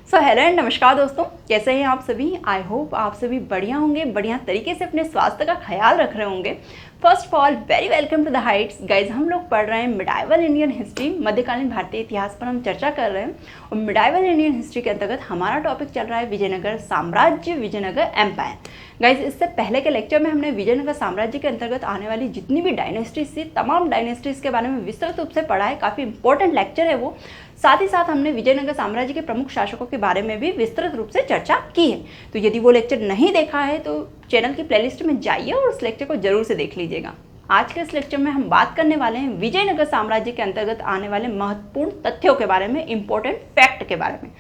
So hello and नमस्कार दोस्तों, कैसे हैं आप सभी। आई होप आप सभी बढ़िया होंगे, बढ़िया तरीके से अपने स्वास्थ्य का ख्याल रख रहे होंगे। First of all very welcome to the heights guys. हम लोग पढ़ रहे हैं मिडाइवल इंडियन हिस्ट्री, मध्यकालीन भारतीय इतिहास पर हम चर्चा कर रहे हैं। और मिडाइवल इंडियन हिस्ट्री के अंतर्गत हमारा टॉपिक चल रहा है विजयनगर साम्राज्य, विजयनगर एम्पायर। गाइज इससे पहले के लेक्चर में हमने विजयनगर साम्राज्य के अंतर्गत आने वाली जितनी भी डायनेस्टीज थी, तमाम डायनेस्टीज के बारे में विस्तृत रूप से पढ़ा है। काफ़ी इंपॉर्टेंट लेक्चर है वो। साथ ही साथ हमने विजयनगर साम्राज्य के प्रमुख शासकों के बारे में भी विस्तृत रूप से चर्चा की है। तो यदि वो लेक्चर नहीं देखा है तो चैनल की प्लेलिस्ट में जाइए और उस लेक्चर को जरूर से देख लीजिएगा। आज के इस लेक्चर में हम बात करने वाले हैं विजयनगर साम्राज्य के अंतर्गत आने वाले महत्वपूर्ण तथ्यों के बारे में, इंपॉर्टेंट फैक्ट के बारे में,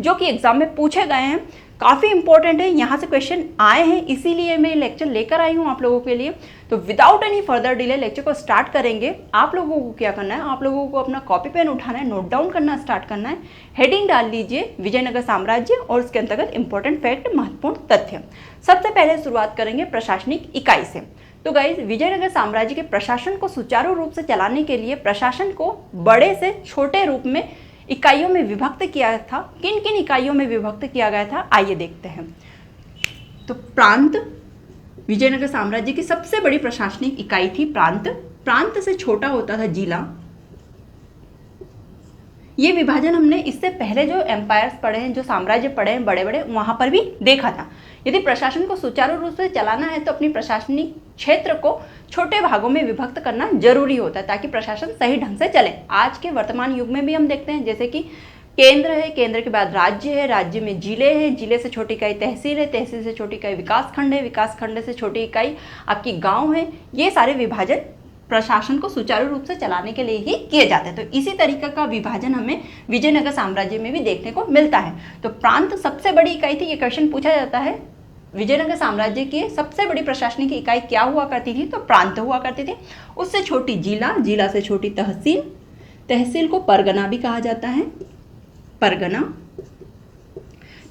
जो कि एग्जाम में पूछे गए हैं। काफ़ी इंपॉर्टेंट है, यहाँ से क्वेश्चन आए हैं, इसीलिए मैं लेक्चर लेकर आई हूँ आप लोगों के लिए। तो without any further delay lecture को स्टार्ट करेंगे। आप लोगों को क्या करना है, आप लोगों को अपना कॉपी पेन उठाना है, नोट डाउन करना स्टार्ट करना है। हेडिंग डाल लीजिए विजयनगर साम्राज्य और उसके अंतर्गत इंपॉर्टेंट फैक्ट, महत्वपूर्ण तथ्य। सबसे पहले शुरुआत करेंगे प्रशासनिक इकाई से। तो गाइज विजयनगर साम्राज्य के प्रशासन को सुचारू रूप से चलाने के लिए प्रशासन को बड़े से छोटे रूप में इकाइयों में विभक्त किया था। किन किन इकाइयों में विभक्त किया गया था, आइए देखते हैं। तो प्रांत, विजयनगर साम्राज्य की सबसे बड़ी प्रशासनिक इकाई थी प्रांत। प्रांत से छोटा होता था जिला। ये विभाजन हमने इससे पहले जो एम्पायर्स पढ़े हैं, जो साम्राज्य पढ़े हैं बड़े बड़े, वहां पर भी देखा था। यदि प्रशासन को सुचारू रूप से चलाना है तो अपनी प्रशासनिक क्षेत्र को छोटे भागों में विभक्त करना जरूरी होता है, ताकि प्रशासन सही ढंग से चले। आज के वर्तमान युग में भी हम देखते हैं, जैसे कि केंद्र है, केंद्र के बाद राज्य है, राज्य में जिले हैं, जिले से छोटी इकाई तहसील है, तहसील से छोटी इकाई विकास खंड है, विकास खंड से छोटी इकाई आपकी गांव है। ये सारे विभाजन प्रशासन को सुचारू रूप से चलाने के लिए ही किए जाते हैं। तो इसी तरीके का विभाजन हमें विजयनगर साम्राज्य में भी देखने को मिलता है। तो प्रांत सबसे बड़ी इकाई थी, ये क्वेश्चन पूछा जाता है। विजयनगर साम्राज्य की सबसे बड़ी प्रशासनिक इकाई क्या हुआ करती थी, तो प्रांत हुआ करती थी। उससे छोटी जिला, जिला से छोटी तहसील, तहसील को परगना भी कहा जाता है, परगना।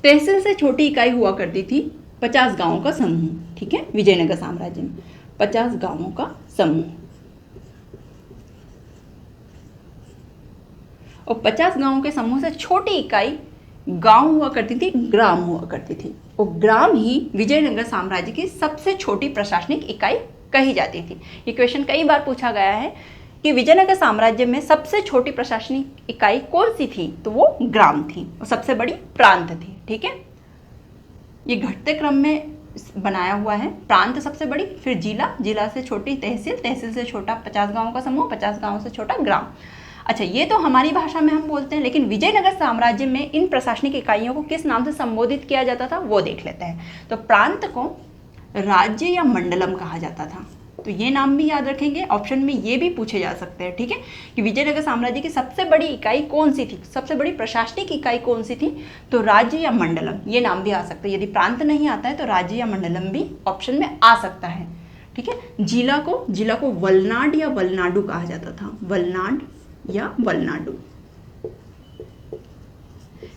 तहसील से छोटी इकाई हुआ करती थी 50 गांवों का समूह। ठीक है, विजयनगर साम्राज्य में 50 गांवों का समूह। और 50 गांवों के समूह से छोटी इकाई गांव हुआ करती थी, ग्राम हुआ करती थी। और ग्राम ही विजयनगर साम्राज्य की सबसे छोटी प्रशासनिक इकाई कही जाती थी। ये क्वेश्चन कई बार पूछा गया है कि विजयनगर साम्राज्य में सबसे छोटी प्रशासनिक इकाई कौन सी थी, तो वो ग्राम थी और सबसे बड़ी प्रांत थी। ठीक है, ये घटते क्रम में बनाया हुआ है। प्रांत सबसे बड़ी, फिर जिला, जिला से छोटी तहसील, तहसील से छोटा 50 गांवों का समूह, 50 गांवों से छोटा ग्राम। अच्छा, ये तो हमारी भाषा में हम बोलते हैं, लेकिन विजयनगर साम्राज्य में इन प्रशासनिक इकाइयों को किस नाम से संबोधित किया जाता था वो देख लेते हैं। तो प्रांत को राज्य या मंडलम कहा जाता था। तो ये नाम भी याद रखेंगे, ऑप्शन में ये भी पूछे जा सकते हैं। ठीक है, कि विजयनगर साम्राज्य की सबसे बड़ी इकाई कौन सी थी, सबसे बड़ी प्रशासनिक इकाई कौन सी थी, तो राज्य या मंडलम, ये नाम भी आ सकता है। यदि प्रांत नहीं आता है तो राज्य या मंडलम भी ऑप्शन में आ सकता है। ठीक है, जिला को वलनाड या वलनाडु कहा जाता था, वलनाड या वलनाडु।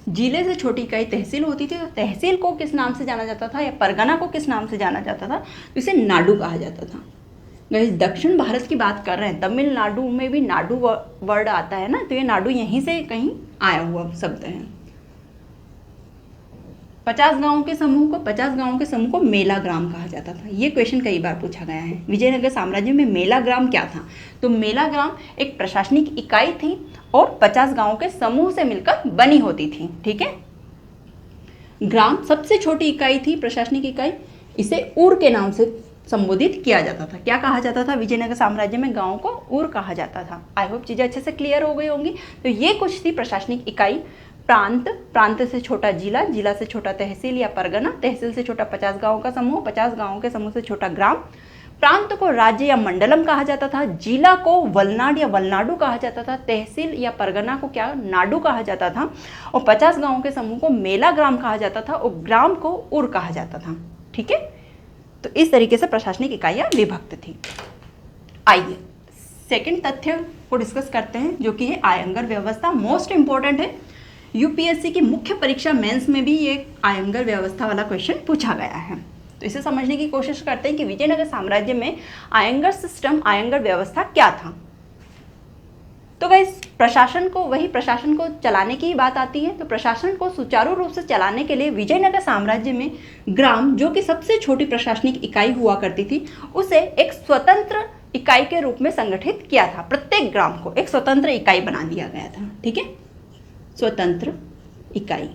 जिले से छोटी इकाई तहसील होती थी, तो तहसील को किस नाम से जाना जाता था, या परगना को किस नाम से जाना जाता था, तो इसे नाडु कहा जाता था। दक्षिण भारत की बात कर रहे हैं, तमिलनाडु में भी नाडु वर्ड आता है ना, तो ये नाडु यहीं से कहीं आया हुआ शब्द है। 50 गांवों के समूह को मेला ग्राम कहा जाता था। ये क्वेश्चन कई बार पूछा गया है। विजयनगर साम्राज्य में मेला ग्राम क्या था, तो मेला ग्राम एक प्रशासनिक इकाई थी और 50 गांवों के समूह से मिलकर बनी होती थी। ठीक है, ग्राम सबसे छोटी इकाई थी, प्रशासनिक इकाई। इसे ऊर के नाम से संबोधित किया जाता था। क्या कहा जाता था, विजयनगर साम्राज्य में गांव को ऊर कहा जाता था। आई होप चीजें अच्छे से क्लियर हो गई होंगी। तो ये कुछ थी प्रशासनिक इकाई। प्रांत, प्रांत से छोटा जिला, जिला से छोटा तहसील या परगना, तहसील से छोटा 50 गांवों का समूह, 50 गांवों के समूह से छोटा ग्राम। प्रांत को राज्य या मंडलम कहा जाता था, जिला को वलनाड या वलनाडु कहा जाता था, तहसील या परगना को क्या नाडु कहा जाता था, और 50 गांवों के समूह को मेला ग्राम कहा जाता था और ग्राम को उर कहा जाता था। ठीक है, तो इस तरीके से प्रशासनिक इकाइयां विभक्त थी। आइए सेकंड तथ्य को डिस्कस करते हैं, जो कि है आयंगर व्यवस्था। मोस्ट इंपॉर्टेंट है, यूपीएससी की मुख्य परीक्षा मेंस में भी ये आयंगर व्यवस्था वाला क्वेश्चन पूछा गया है। तो इसे समझने की कोशिश करते हैं कि विजयनगर साम्राज्य में आयंगर सिस्टम, आयंगर व्यवस्था क्या था। तो गाइस प्रशासन को, वही प्रशासन को चलाने की ही बात आती है। तो प्रशासन को सुचारू रूप से चलाने के लिए विजयनगर साम्राज्य में ग्राम, जो कि सबसे छोटी प्रशासनिक इकाई हुआ करती थी, उसे एक स्वतंत्र इकाई के रूप में संगठित किया था। प्रत्येक ग्राम को एक स्वतंत्र इकाई बना दिया गया था। ठीक है, स्वतंत्र इकाई,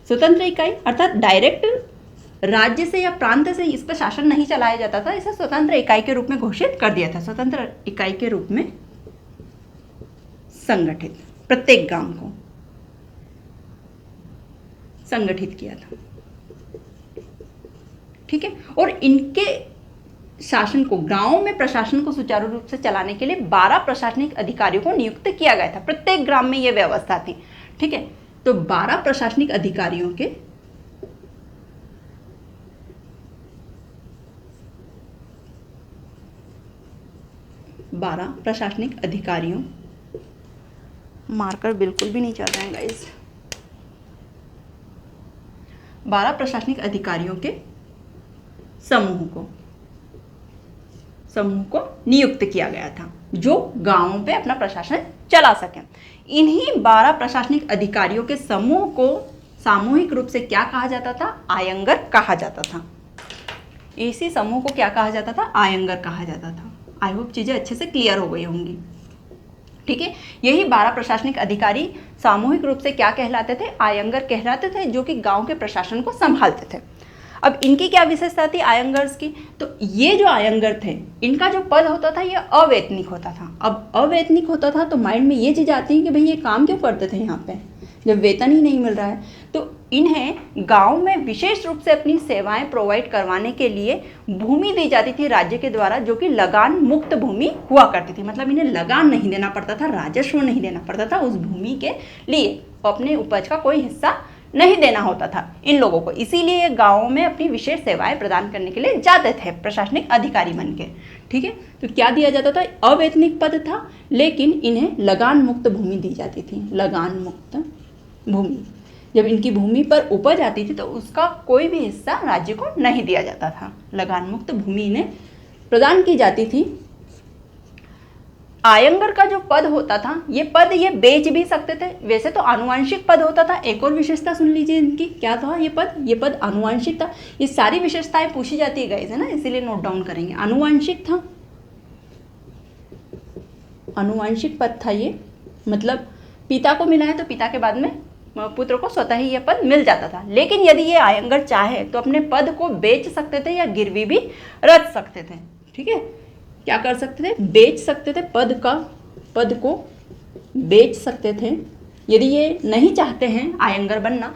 स्वतंत्र इकाई अर्थात डायरेक्ट राज्य से या प्रांत से इस पर शासन नहीं चलाया जाता था, इसे स्वतंत्र इकाई के रूप में घोषित कर दिया था। स्वतंत्र इकाई के रूप में संगठित, प्रत्येक ग्राम को संगठित किया था। ठीक है, और इनके शासन को, गांवों में प्रशासन को सुचारू रूप से चलाने के लिए 12 प्रशासनिक अधिकारियों को नियुक्त किया गया था। प्रत्येक ग्राम में यह व्यवस्था थी। ठीक है, तो 12 प्रशासनिक अधिकारियों के 12 प्रशासनिक अधिकारियों, मार्कर बिल्कुल भी नहीं चल रहे हैं गाइस, 12 प्रशासनिक अधिकारियों के समूह को नियुक्त किया गया था, जो गांवों पे अपना प्रशासन चला सकें। इन्हीं 12 प्रशासनिक अधिकारियों के समूह को सामूहिक रूप से क्या कहा जाता था? आयंगर कहा जाता था। इसी समूह को क्या कहा जाता था? आयंगर कहा जाता था। आई होप चीजें अच्छे से क्लियर हो गई होंगी। ठीक है, यही 12 प्रशासनिक अधिकारी सामूहिक रूप से क्या कहलाते थे? आयंगर कहलाते थे, जो कि गांव के प्रशासन को संभालते थे। अब इनकी क्या विशेषता थी आयंगर्स की? तो ये जो आयंगर थे, इनका जो पद होता था ये अवैतनिक होता था। अब अवैतनिक होता था तो माइंड में ये चीज़ आती है कि भाई ये काम क्यों करते थे यहाँ पे, जब वेतन ही नहीं मिल रहा है। तो इन्हें गांव में विशेष रूप से अपनी सेवाएं प्रोवाइड करवाने के लिए भूमि दी जाती थी राज्य के द्वारा, जो कि लगान मुक्त भूमि हुआ करती थी। मतलब इन्हें लगान नहीं देना पड़ता था, राजस्व नहीं देना पड़ता था उस भूमि के लिए, अपने उपज का कोई हिस्सा नहीं देना होता था इन लोगों को। इसीलिए ये गाँवों में अपनी विशेष सेवाएं प्रदान करने के लिए जाते थे प्रशासनिक अधिकारी बन के। ठीक है, तो क्या दिया जाता था? अवैतनिक पद था, लेकिन इन्हें लगान मुक्त भूमि दी जाती थी। लगान मुक्त भूमि, जब इनकी भूमि पर उपज आती थी तो उसका कोई भी हिस्सा राज्य को नहीं दिया जाता था। लगान मुक्त भूमि इन्हें प्रदान की जाती थी। आयंगर का जो पद होता था, ये पद ये बेच भी सकते थे। वैसे तो आनुवांशिक पद होता था। एक और विशेषता सुन लीजिए इनकी, क्या था ये पद? ये पद आनुवांशिक था। ये सारी विशेषताएं पूछी जाती है गाइस, है ना, इसीलिए नोट डाउन करेंगे। आनुवांशिक था, आनुवांशिक पद था ये, मतलब पिता को मिला है तो पिता के बाद में पुत्र को स्वतः ही यह पद मिल जाता था। लेकिन यदि ये आयंगर चाहे तो अपने पद को बेच सकते थे या गिरवी भी रख सकते थे। ठीक है, क्या कर सकते थे? बेच सकते थे, पद को बेच सकते थे। यदि ये नहीं चाहते हैं आयंगर बनना,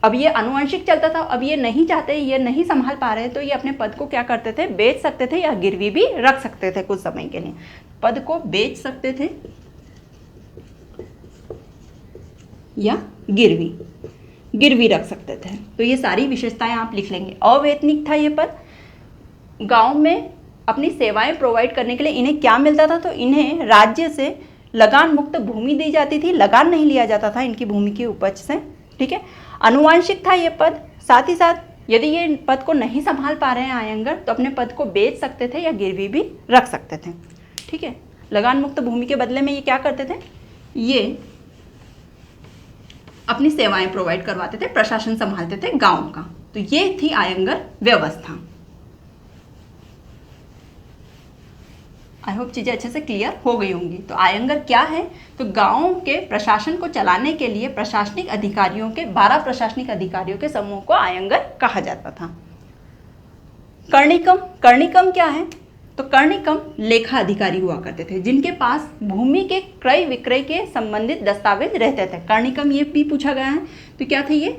अब ये आनुवंशिक चलता था, अब ये नहीं चाहते, ये नहीं संभाल पा रहे, तो ये अपने पद को क्या करते थे? बेच सकते थे या गिरवी भी रख सकते थे कुछ समय के लिए। पद को बेच सकते थे या गिरवी रख सकते थे। तो ये सारी विशेषताएं आप लिख लेंगे। अवैतनिक था ये पद। गांव में अपनी सेवाएं प्रोवाइड करने के लिए इन्हें क्या मिलता था? तो इन्हें राज्य से लगान मुक्त भूमि दी जाती थी। लगान नहीं लिया जाता था इनकी भूमि की उपज से। ठीक है, आनुवांशिक था ये पद। साथ ही साथ यदि ये पद को नहीं संभाल पा रहे हैं आयंगर, तो अपने पद को बेच सकते थे या गिरवी भी रख सकते थे। ठीक है, लगान मुक्त भूमि के बदले में ये क्या करते थे? ये अपनी सेवाएं प्रोवाइड करवाते थे, प्रशासन संभालते थे गांव का। तो ये थी आयंगर व्यवस्था। आई होप चीज़ें अच्छे से क्लियर हो गई होंगी। तो आयंगर क्या है? तो गांव के प्रशासन को चलाने के लिए प्रशासनिक अधिकारियों के 12 प्रशासनिक अधिकारियों के समूह को आयंगर कहा जाता था। कर्णिकम क्या है? तो कर्णिकम लेखा अधिकारी हुआ करते थे, जिनके पास भूमि के क्रय विक्रय के संबंधित दस्तावेज रहते थे। कर्णिकम ये भी पूछा गया है। तो क्या थे ये?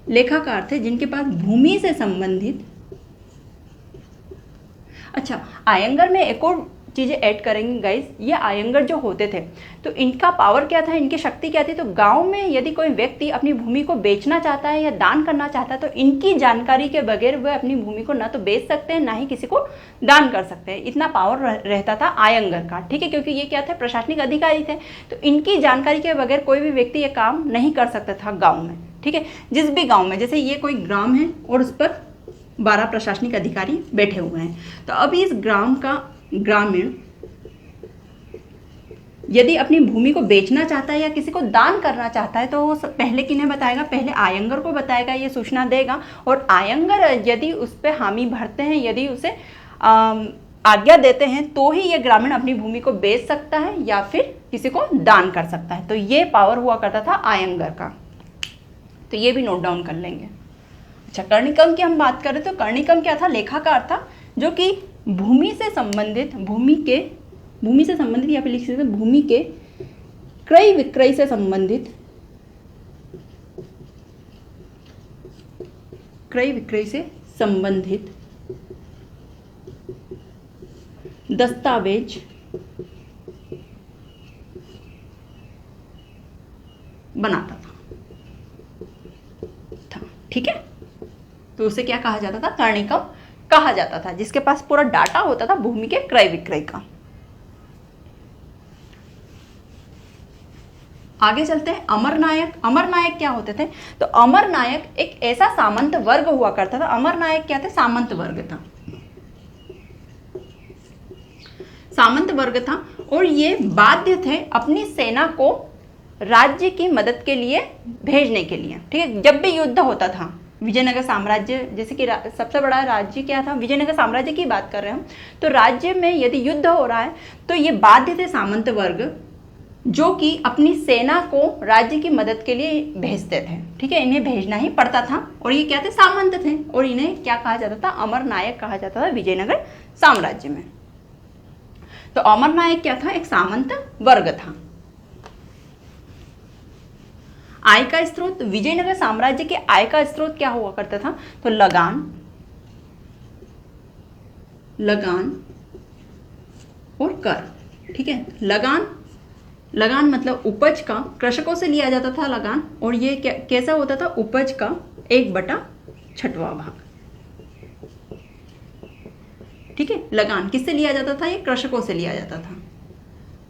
लेखाकार थे, जिनके पास भूमि से संबंधित। अच्छा, आयंगर में एक और चीज़ें ऐड करेंगे गाइस। ये आयंगर जो होते थे, तो इनका पावर क्या था, इनकी शक्ति क्या थी? तो गांव में यदि कोई व्यक्ति अपनी भूमि को बेचना चाहता है या दान करना चाहता है, तो इनकी जानकारी के बगैर वह अपनी भूमि को ना तो बेच सकते हैं, ना ही किसी को दान कर सकते हैं। इतना पावर रहता था आयंगर का। ठीक है, क्योंकि ये क्या थे? प्रशासनिक अधिकारी थे। तो इनकी जानकारी के बगैर कोई भी व्यक्ति ये काम नहीं कर सकता था गाँव में। ठीक है, जिस भी गाँव में, जैसे ये कोई ग्राम है और उस पर 12 प्रशासनिक अधिकारी बैठे हुए हैं, तो अब इस ग्राम का ग्रामीण यदि अपनी भूमि को बेचना चाहता है या किसी को दान करना चाहता है तो वो पहले किन्हें बताएगा, पहले आयंगर को बताएगा, ये सूचना देगा। और आयंगर यदि उस पर हामी भरते हैं, यदि उसे आज्ञा देते हैं तो ही ये ग्रामीण अपनी भूमि को बेच सकता है या फिर किसी को दान कर सकता है। तो ये पावर हुआ करता था आयंगर का, तो ये भी नोट डाउन कर लेंगे। अच्छा, कर्णिकम की हम बात करें तो कर्णिकम क्या था? लेखाकार था जो कि भूमि से संबंधित या फिर लिख सकते हैं भूमि के क्रय विक्रय से संबंधित दस्तावेज बनाता था। ठीक है, तो उसे क्या कहा जाता था? कर्णिकम कहा जाता था, जिसके पास पूरा डाटा होता था भूमि के क्रय विक्रय का। आगे चलते हैं। अमरनायक। अमरनायक क्या होते थे? तो अमरनायक एक ऐसा सामंत वर्ग हुआ करता था। अमरनायक क्या थे? सामंत वर्ग था, सामंत वर्ग था। और ये बाध्य थे अपनी सेना को राज्य की मदद के लिए भेजने के लिए। ठीक है, जब भी युद्ध होता था, विजयनगर साम्राज्य जैसे कि सबसे बड़ा राज्य क्या था? विजयनगर साम्राज्य की बात कर रहे हैं हम। तो राज्य में यदि युद्ध हो रहा है तो ये बाध्य थे सामंत वर्ग, जो कि अपनी सेना को राज्य की मदद के लिए भेजते थे। ठीक है, इन्हें भेजना ही पड़ता था। और ये क्या थे? सामंत थे। और इन्हें क्या कहा जाता था? अमरनायक कहा जाता था विजयनगर साम्राज्य में। तो अमरनायक क्या था? एक सामंत वर्ग था। आय का स्रोत। विजयनगर साम्राज्य के आय का स्रोत क्या हुआ करता था? तो लगान और कर। ठीक है, लगान मतलब उपज का, कृषकों से लिया जाता था लगान। और ये कैसा होता था? उपज का 1/6वां भाग। ठीक है, लगान किससे लिया जाता था? ये कृषकों से लिया जाता था,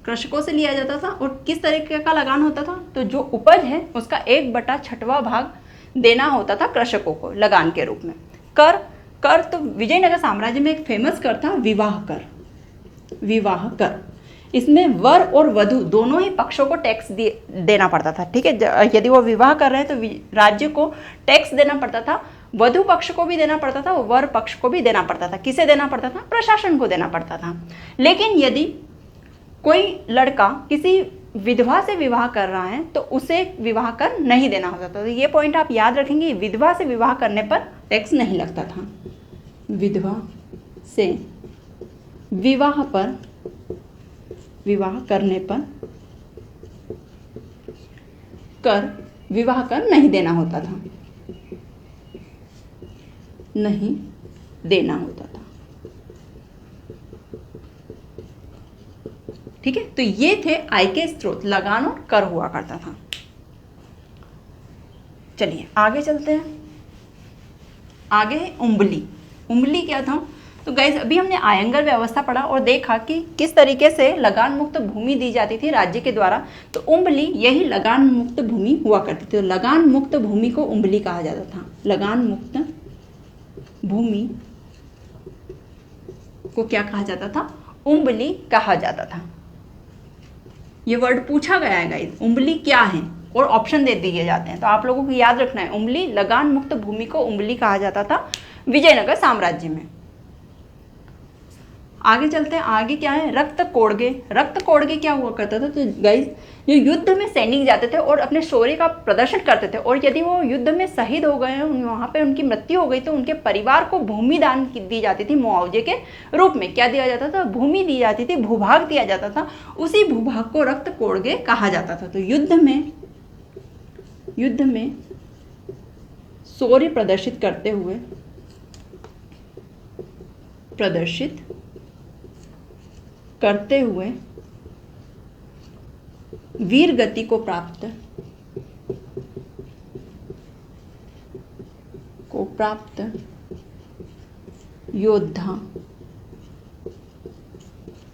कृषकों से लिया जाता था। और किस तरीके का लगान होता था? तो जो उपज है उसका 1/6वां भाग देना होता था कृषकों को लगान के रूप में। कर तो विजयनगर साम्राज्य में एक फेमस कर था विवाह कर। इसमें वर और वधु दोनों ही पक्षों को टैक्स देना पड़ता था। ठीक है, यदि वो विवाह कर रहे हैं तो राज्य को टैक्स देना पड़ता था, वधु पक्ष को भी देना पड़ता था, वर पक्ष को भी देना पड़ता था। किसे देना पड़ता था? प्रशासन को देना पड़ता था। लेकिन यदि कोई लड़का किसी विधवा से विवाह कर रहा है तो उसे विवाह कर नहीं देना होता था। तो ये पॉइंट आप याद रखेंगे, विधवा से विवाह करने पर टैक्स नहीं लगता था। विधवा से विवाह करने पर विवाह कर नहीं देना होता था, नहीं देना होता था। ठीक है, तो ये थे आय के स्रोत, लगान और कर हुआ करता था। चलिए आगे चलते हैं। आगे है उम्बली। उम्बली क्या था? तो गाइस अभी हमने आयंगर व्यवस्था पढ़ा और देखा कि किस तरीके से लगान मुक्त भूमि दी जाती थी राज्य के द्वारा। तो उम्बली यही लगान मुक्त भूमि हुआ करती थी। तो लगान मुक्त भूमि को उम्बली कहा जाता था। लगान मुक्त भूमि को क्या कहा जाता था? उम्बली कहा जाता था। ये वर्ड पूछा गया है गाइस, उम्बली क्या है, और ऑप्शन दे दिए जाते हैं। तो आप लोगों को याद रखना है, उम्बली, लगान मुक्त भूमि को उम्बली कहा जाता था विजयनगर साम्राज्य में। आगे चलते हैं। आगे क्या है? रक्त कोड़गे। रक्त कोड़गे क्या हुआ करता था? तो गाइस जो युद्ध में सैनिक जाते थे और अपने शौर्य का प्रदर्शन करते थे, और यदि वो युद्ध में शहीद हो गए हैं, वहाँ पे उनकी मृत्यु हो गई, तो उनके परिवार को भूमि दान दी जाती थी मुआवजे के रूप में। क्या दिया जाता था? भूमि दी जाती थी, भूभाग दिया जाता था। उसी भूभाग को रक्त कोड़गे कहा जाता था। तो युद्ध में शौर्य प्रदर्शित करते हुए वीर गति को प्राप्त योद्धा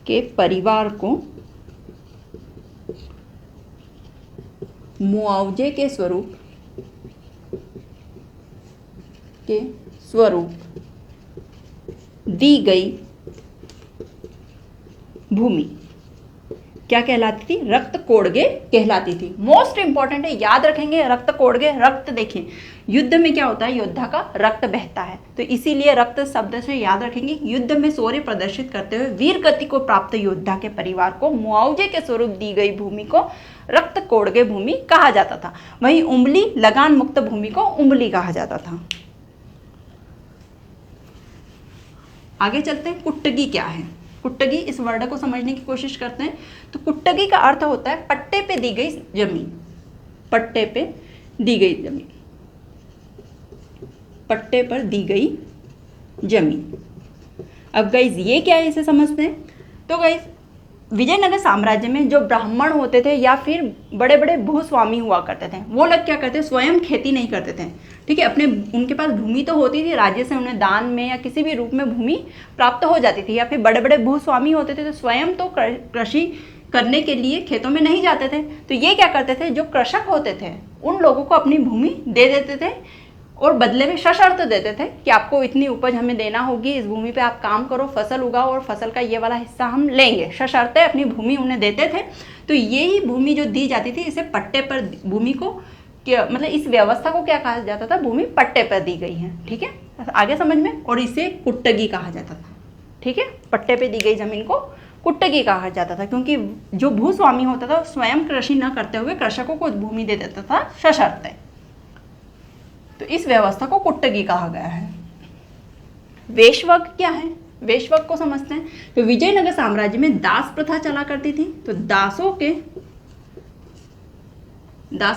के परिवार को मुआवजे के स्वरूप दी गई भूमि क्या कहलाती थी? रक्त कोड़गे कहलाती थी। मोस्ट इंपॉर्टेंट है, याद रखेंगे रक्त कोड़गे। रक्त देखिए युद्ध में क्या होता है, योद्धा का रक्त बहता है, तो इसीलिए रक्त शब्द से याद रखेंगे। युद्ध में शौर्य प्रदर्शित करते हुए वीर गति को प्राप्त योद्धा के परिवार को मुआवजे के स्वरूप दी गई भूमि को रक्त कोड़गे भूमि कहा जाता था। वहीं उंबली लगान मुक्त भूमि को उंबली कहा जाता था। आगे चलते हैं, कुट्टगी क्या है? कुट्टगी, इस वर्ड को समझने की कोशिश करते हैं। तो कुट्टगी का अर्थ होता है पट्टे पे दी गई जमीन। पट्टे पे दी गई जमीन, पट्टे पर दी गई जमीन। अब गाइज ये क्या है, इसे समझते हैं। तो गाइज विजयनगर साम्राज्य में जो ब्राह्मण होते थे या फिर बड़े बड़े भूस्वामी हुआ करते थे, वो लोग क्या करते, स्वयं खेती नहीं करते थे, ठीक है। अपने उनके पास भूमि तो होती थी, राज्य से उन्हें दान में या किसी भी रूप में भूमि प्राप्त हो जाती थी, या फिर बड़े बड़े भूस्वामी होते थे तो स्वयं तो कृषि करने के लिए खेतों में नहीं जाते थे। तो ये क्या करते थे, जो कृषक होते थे उन लोगों को अपनी भूमि दे देते थे और बदले में सशर्त देते थे कि आपको इतनी उपज हमें देना होगी, इस भूमि पे आप काम करो, फसल उगाओ और फसल का ये वाला हिस्सा हम लेंगे। सशर्त अपनी भूमि उन्हें देते थे। तो यही भूमि जो दी जाती थी, इसे पट्टे पर भूमि को मतलब इस व्यवस्था को क्या कहा जाता था, भूमि पट्टे पर दी गई है, ठीक है, आगे समझ में। और इसे कुट्टगी कहा जाता था, ठीक है। पट्टे पे दी गई जमीन को कुट्टगी कहा जाता था, क्योंकि जो भूस्वामी होता था स्वयं कृषि न करते हुए कृषकों को भूमि दे देता था सशर्त। तो इस व्यवस्था को कुट्टगी कहा गया है। वेश्वक क्या है? वेश्वक को समझते हैं। तो विजयनगर साम्राज्य में दास प्रथा चला करती थी। तो दास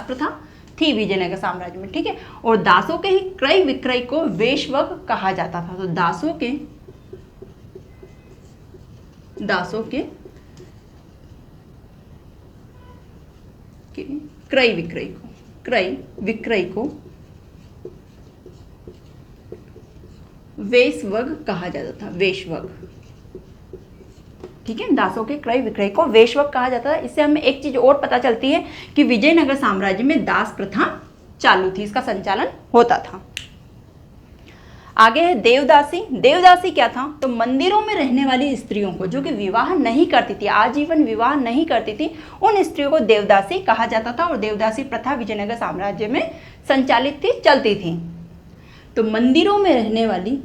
प्रथा थी विजयनगर साम्राज्य में, ठीक है। और दासों के ही क्रय विक्रय को वेश्वक कहा जाता था। तो दासों के क्रय विक्रय को वेश्वक कहा जाता था। वेश्वक, ठीक है। दासों के क्रय विक्रय को वेश्वक कहा जाता था। इससे हमें एक चीज और पता चलती है कि विजयनगर साम्राज्य में दास प्रथा चालू थी, इसका संचालन होता था। आगे है देवदासी। देवदासी क्या था? तो मंदिरों में रहने वाली स्त्रियों को, जो कि विवाह नहीं करती थी, आजीवन विवाह नहीं करती थी, उन स्त्रियों को देवदासी कहा जाता था। और देवदासी प्रथा विजयनगर साम्राज्य में संचालित थी, चलती थी। तो मंदिरों में रहने वाली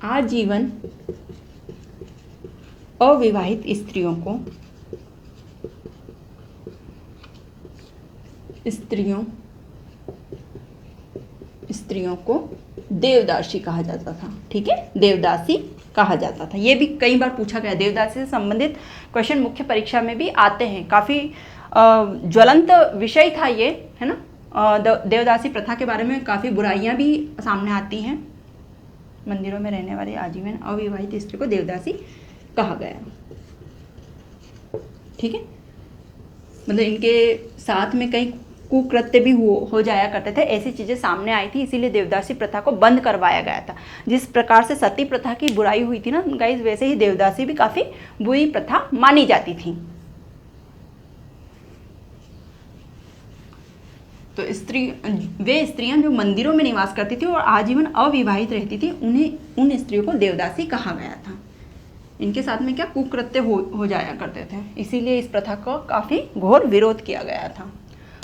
आजीवन अविवाहित स्त्रियों को देवदासी कहा जाता था, ठीक है। देवदासी कहा जाता था। ये भी कई बार पूछा गया, देवदासी से संबंधित क्वेश्चन मुख्य परीक्षा में भी आते हैं। काफ़ी ज्वलंत विषय था ये, है ना। देवदासी प्रथा के बारे में काफ़ी बुराइयां भी सामने आती हैं। मंदिरों में रहने वाले आजीवन अविवाहित स्त्री को देवदासी कहा गया, ठीक है। मतलब इनके साथ में कई कुकृत्य भी हो जाया करते थे, ऐसी चीज़ें सामने आई थी, इसीलिए देवदासी प्रथा को बंद करवाया गया था। जिस प्रकार से सती प्रथा की बुराई हुई थी ना गाइस, वैसे ही देवदासी भी काफ़ी बुरी प्रथा मानी जाती थी। तो वे स्त्रियां जो मंदिरों में निवास करती थी और आजीवन अविवाहित रहती थी, उन स्त्रियों को देवदासी कहा गया था। इनके साथ में क्या कुकृत्य हो जाया करते थे, इसीलिए इस प्रथा को काफ़ी घोर विरोध किया गया था।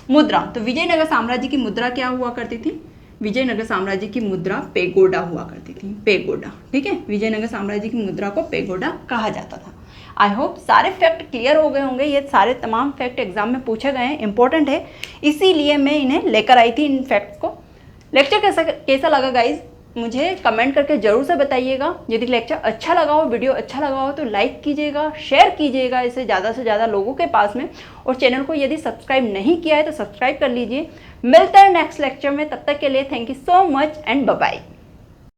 मुद्रा। तो विजयनगर साम्राज्य की मुद्रा क्या हुआ करती थी? विजयनगर साम्राज्य की मुद्रा पेगोडा हुआ करती थी। पेगोडा, ठीक है। विजयनगर साम्राज्य की मुद्रा को पेगोडा कहा जाता था। आई होप सारे फैक्ट क्लियर हो गए होंगे। ये सारे तमाम फैक्ट एग्जाम में पूछे गए हैं, इंपॉर्टेंट है, इसीलिए मैं इन्हें लेकर आई थी, इन फैक्ट्स को। लेक्चर कैसा लगा गाइज, मुझे कमेंट करके ज़रूर से बताइएगा। यदि लेक्चर अच्छा लगा हो, वीडियो अच्छा लगा हो तो लाइक कीजिएगा, शेयर कीजिएगा इसे ज़्यादा से ज़्यादा लोगों के पास में। और चैनल को यदि सब्सक्राइब नहीं किया है तो सब्सक्राइब कर लीजिए। मिलते हैं नेक्स्ट लेक्चर में, तब तक के लिए thank you so much and bye bye.